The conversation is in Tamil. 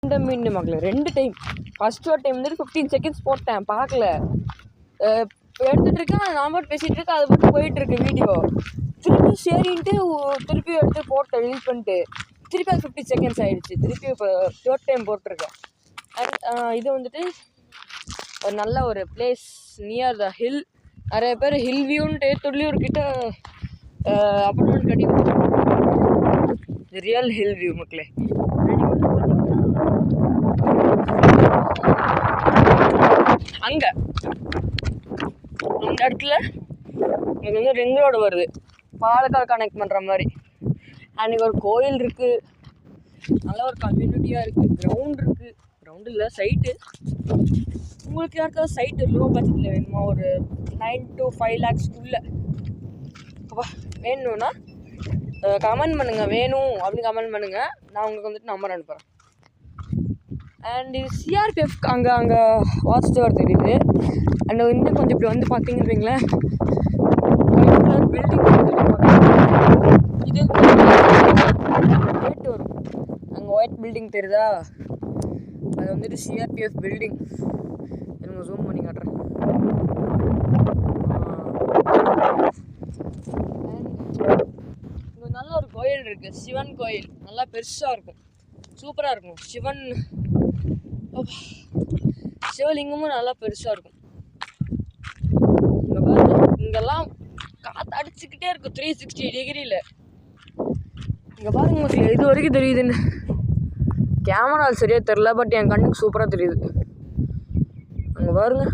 இந்த மீன் மக்களே 2 டைம். ஃபர்ஸ்ட் ஒரு டைம் வந்துட்டு 15 செகண்ட்ஸ் போட்டேன், பார்க்கல. எடுத்துகிட்டு இருக்கேன், நான் மட்டும் பேசிகிட்டு இருக்கேன், அது மட்டும் போயிட்டுருக்கு வீடியோ. திருப்பி சரின்ட்டு திருப்பி எடுத்து போட்டேன், ரிலீஸ் பண்ணிட்டு. திருப்பி அது 50 செகண்ட்ஸ் ஆகிடுச்சு. திருப்பி இப்போ 3rd டைம் போட்டிருக்கேன். அண்ட் இது வந்துட்டு ஒரு நல்ல ஒரு பிளேஸ் நியர் த ஹில். நிறைய பேர் ஹில் வியூன்ட்டு துள்ளியூர்கிட்ட அப்பார்ட்மெண்ட் கட்டி இது ரியல் ஹில் வியூ மக்களே. அங்கே அந்த இடத்துல எனக்கு வந்து ரிங் ரோடு வருது, பாலக்காடு கனெக்ட் பண்ணுற மாதிரி. அன்றைக்கி ஒரு கோயில் இருக்குது, நல்ல ஒரு கம்யூனிட்டியாக இருக்குது, கிரவுண்ட் இருக்குது. கிரவுண்டு இல்லை, சைட்டு. உங்களுக்கு யாருக்காவது சைட்டு லோ பட்ஜெட்டில் வேணுமா, ஒரு 9 to 5 lakhsக்குள்ளே அப்பா வேணும்னா கமெண்ட் பண்ணுங்கள், வேணும் அப்படின்னு கமெண்ட் பண்ணுங்கள். நான் உங்களுக்கு வந்துட்டு நம்பர் அனுப்புகிறேன். அண்ட் இது சிஆர்பிஎஃப் அங்கே வாட்ச் டவர் தெரியுது. அண்ட் இன்னும் கொஞ்சம் இப்படி வந்து பார்த்தீங்கன்னு வைங்களேன், பில்டிங் இது கேட்டு வரும். அங்கே ஒயிட் பில்டிங் தெரியுதா, அது வந்துட்டு சிஆர்பிஎஃப் பில்டிங். எனக்கு ஜூம் பண்ணி காட்டுறேன். இங்கே நல்ல ஒரு கோயில் இருக்குது, சிவன் கோயில். நல்லா பெருசாக இருக்கும், சூப்பராக இருக்கும். சிவலிங்கமும் நல்லா பெருசாக இருக்கும். இங்கே பாருங்க, இங்கெல்லாம் காற்று அடிச்சுக்கிட்டே இருக்கும் 360 டிகிரியில். இங்கே பாருங்க மக்களே, இது வரைக்கும் தெரியுதுன்னு. கேமரா சரியாக தெரில, பட் என் கண்ணுக்கு சூப்பராக தெரியுது. அங்கே பாருங்க.